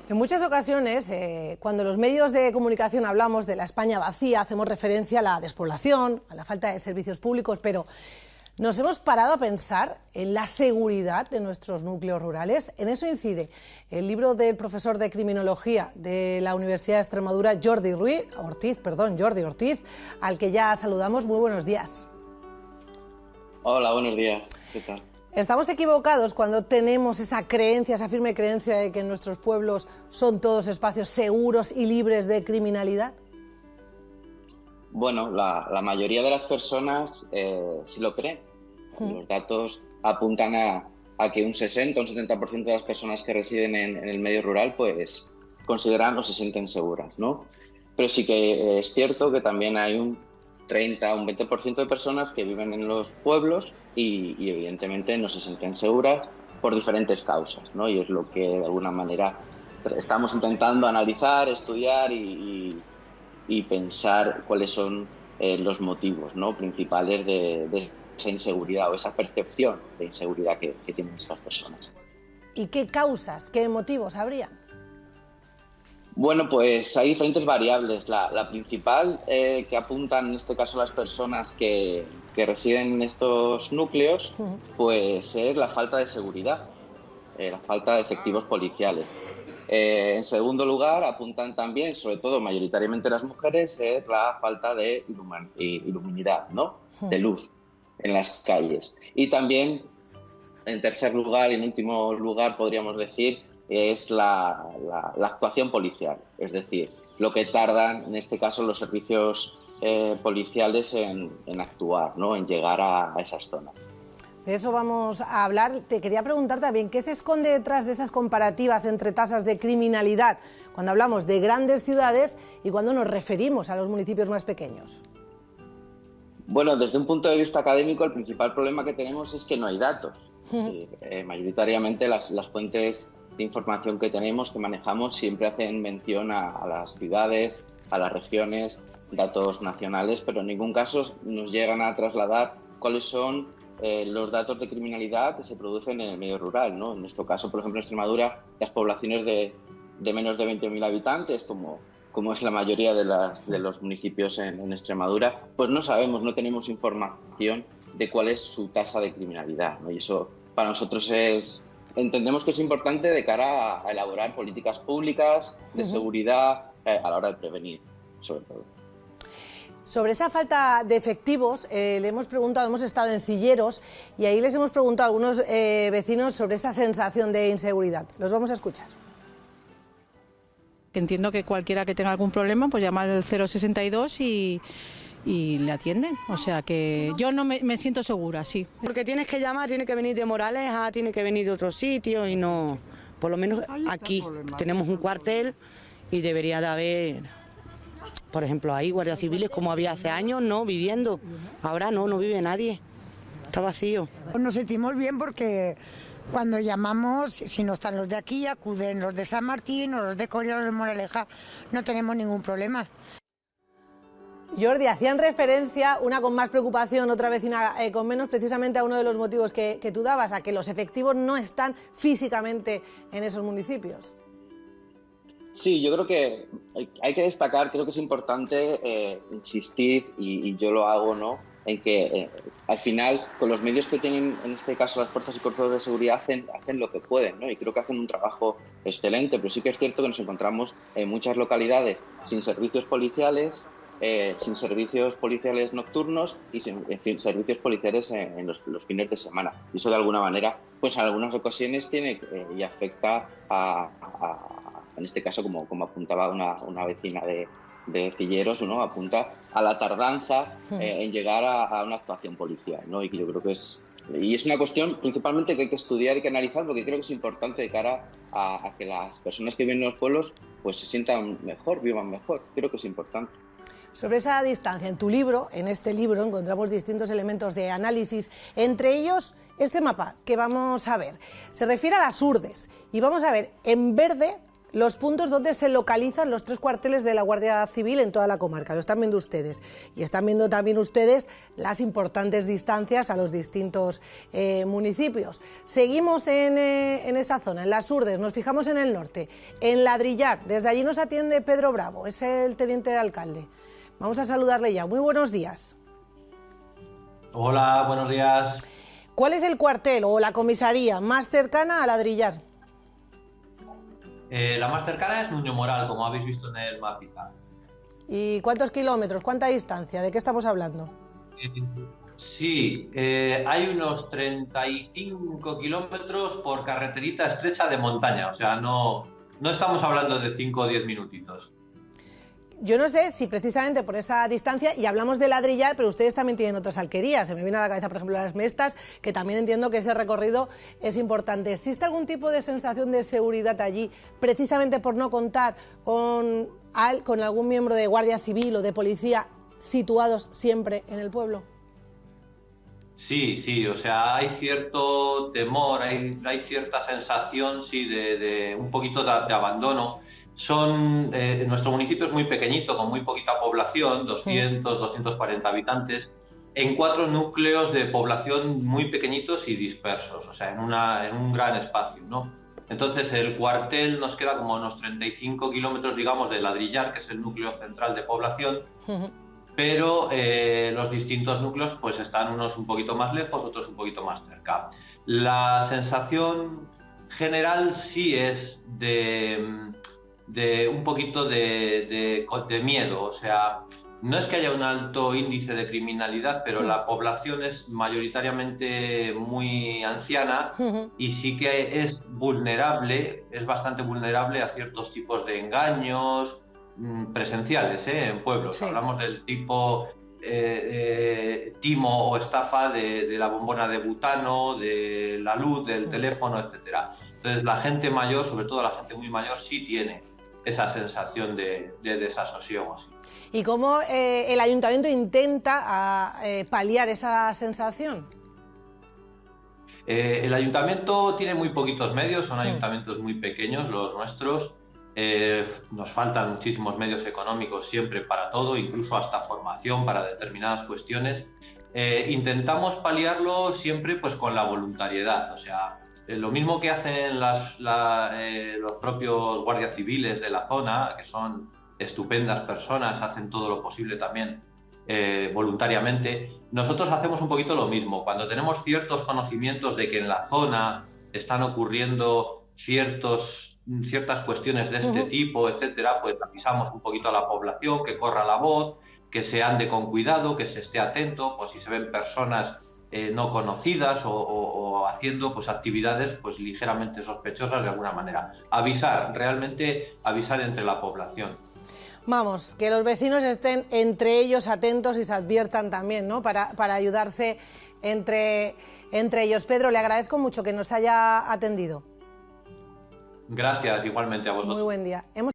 En muchas ocasiones, cuando los medios de comunicación hablamos de la España vacía, hacemos referencia a la despoblación, a la falta de servicios públicos, pero ¿nos hemos parado a pensar en la seguridad de nuestros núcleos rurales? En eso incide el libro del profesor de Criminología de la Universidad de Extremadura, Jordi Ortiz, al que ya saludamos. Muy buenos días. Hola, buenos días. ¿Qué tal? ¿Estamos equivocados cuando tenemos esa creencia, esa firme creencia de que nuestros pueblos son todos espacios seguros y libres de criminalidad? Bueno, la mayoría de las personas sí lo creen. Los datos apuntan a que un 60 o un 70% de las personas que residen en el medio rural pues consideran o se sienten seguras, ¿no? Pero sí que es cierto que también hay un 30 o un 20% de personas que viven en los pueblos y evidentemente no se sienten seguras por diferentes causas, ¿no? Y es lo que de alguna manera estamos intentando analizar, estudiar y pensar cuáles son los motivos, ¿no?, principales de esa inseguridad o esa percepción de inseguridad que tienen estas personas. ¿Y qué causas, qué motivos habría? Bueno, pues hay diferentes variables. La principal que apuntan en este caso las personas que residen en estos núcleos, pues es la falta de seguridad, la falta de efectivos policiales. En segundo lugar, apuntan también, sobre todo mayoritariamente las mujeres, la falta de iluminidad, ¿no?, de luz en las calles. Y también, en tercer lugar y en último lugar, podríamos decir, es la actuación policial, es decir, lo que tardan, en este caso, los servicios policiales en actuar, ¿no?, en llegar a esas zonas. De eso vamos a hablar. Te quería preguntar también, ¿qué se esconde detrás de esas comparativas entre tasas de criminalidad cuando hablamos de grandes ciudades y cuando nos referimos a los municipios más pequeños? Bueno, desde un punto de vista académico, el principal problema que tenemos es que no hay datos. Mayoritariamente las fuentes de información que tenemos, que manejamos, siempre hacen mención a las ciudades, a las regiones, datos nacionales, pero en ningún caso nos llegan a trasladar cuáles son los datos de criminalidad que se producen en el medio rural, ¿no? En nuestro caso, por ejemplo, en Extremadura, las poblaciones de menos de 20.000 habitantes, como es la mayoría de los municipios en Extremadura, pues no sabemos, no tenemos información de cuál es su tasa de criminalidad, ¿no? Y eso para nosotros entendemos que es importante de cara a elaborar políticas públicas de seguridad a la hora de prevenir, sobre todo. Sobre esa falta de efectivos, le hemos preguntado, hemos estado en Cilleros y ahí les hemos preguntado a algunos vecinos sobre esa sensación de inseguridad. Los vamos a escuchar. Entiendo que cualquiera que tenga algún problema, pues llama al 062 y le atienden. O sea que yo no me siento segura, sí. Porque tienes que llamar, tiene que venir de Moraleja, tiene que venir de otro sitio y no... Por lo menos aquí tenemos un cuartel y debería de haber... Por ejemplo, hay guardias civiles como había hace años, no, viviendo. Ahora no vive nadie. Está vacío. Nos sentimos bien porque cuando llamamos, si no están los de aquí, acuden los de San Martín o los de Coria o los de Moraleja. No tenemos ningún problema. Jordi, hacían referencia, una con más preocupación, otra vecina con menos, precisamente a uno de los motivos que tú dabas, a que los efectivos no están físicamente en esos municipios. Sí, yo creo que hay que destacar, creo que es importante insistir, y yo lo hago, ¿no?, en que al final, con los medios que tienen, en este caso las fuerzas y cuerpos de seguridad, hacen lo que pueden, ¿no? Y creo que hacen un trabajo excelente, pero sí que es cierto que nos encontramos en muchas localidades sin servicios policiales, nocturnos y sin servicios policiales en los fines de semana. Y eso de alguna manera, pues en algunas ocasiones tiene y afecta en este caso, como apuntaba una vecina de Cilleros, ¿no?, apunta a la tardanza en llegar a una actuación policial, ¿no? Y que yo creo que es una cuestión principalmente que hay que estudiar y que analizar, porque creo que es importante de cara a que las personas que viven en los pueblos pues se sientan mejor, vivan mejor. Creo que es importante. Sobre esa distancia, en este libro, encontramos distintos elementos de análisis, entre ellos este mapa que vamos a ver. Se refiere a las urdes y vamos a ver en verde los puntos donde se localizan los 3 cuarteles de la Guardia Civil en toda la comarca. Lo están viendo ustedes. Y están viendo también ustedes las importantes distancias a los distintos municipios. Seguimos en esa zona, en las Urdes, nos fijamos en el norte, en Ladrillar. Desde allí nos atiende Pedro Bravo, es el teniente de alcalde. Vamos a saludarle ya. Muy buenos días. Hola, buenos días. ¿Cuál es el cuartel o la comisaría más cercana a Ladrillar? La más cercana es Nuño Moral, como habéis visto en el mapita. ¿Y cuántos kilómetros? ¿Cuánta distancia? ¿De qué estamos hablando? Sí, hay unos 35 kilómetros por carreterita estrecha de montaña, o sea, no estamos hablando de 5 o 10 minutitos. Yo no sé si precisamente por esa distancia, y hablamos de Ladrillar, pero ustedes también tienen otras alquerías. Se me viene a la cabeza, por ejemplo, las Mestas, que también entiendo que ese recorrido es importante. ¿Existe algún tipo de sensación de seguridad allí, precisamente por no contar con algún miembro de Guardia Civil o de policía situados siempre en el pueblo? Sí, o sea, hay cierto temor, hay cierta sensación, sí, de un poquito de abandono. Nuestro municipio es muy pequeñito, con muy poquita población, 200, 240 habitantes, en 4 núcleos de población muy pequeñitos y dispersos, o sea, en un gran espacio, ¿no? Entonces el cuartel nos queda como unos 35 kilómetros, digamos, de Ladrillar, que es el núcleo central de población, pero los distintos núcleos pues están unos un poquito más lejos, otros un poquito más cerca. La sensación general sí es de un poquito de miedo, o sea, no es que haya un alto índice de criminalidad, pero la población es mayoritariamente muy anciana y sí que es vulnerable, es bastante vulnerable a ciertos tipos de engaños presenciales en pueblos. Sí. Hablamos del tipo timo o estafa de la bombona de butano, de la luz, del teléfono, etcétera. Entonces la gente mayor, sobre todo la gente muy mayor, sí tiene esa sensación de desasosiego. ¿Sí? ¿Y cómo el ayuntamiento intenta paliar esa sensación? El ayuntamiento tiene muy poquitos medios, son ayuntamientos muy pequeños los nuestros. Nos faltan muchísimos medios económicos siempre para todo, incluso hasta formación para determinadas cuestiones. Intentamos paliarlo siempre pues con la voluntariedad, o sea, lo mismo que hacen los propios guardias civiles de la zona, que son estupendas personas, hacen todo lo posible también voluntariamente. Nosotros hacemos un poquito lo mismo. Cuando tenemos ciertos conocimientos de que en la zona están ocurriendo ciertas cuestiones de este tipo, etcétera, pues avisamos un poquito a la población que corra la voz, que se ande con cuidado, que se esté atento, pues si se ven personas no conocidas o haciendo pues actividades pues ligeramente sospechosas de alguna manera. Realmente avisar entre la población. Vamos, que los vecinos estén entre ellos atentos y se adviertan también, ¿no? Para ayudarse entre ellos. Pedro, le agradezco mucho que nos haya atendido. Gracias, igualmente a vosotros. Muy buen día.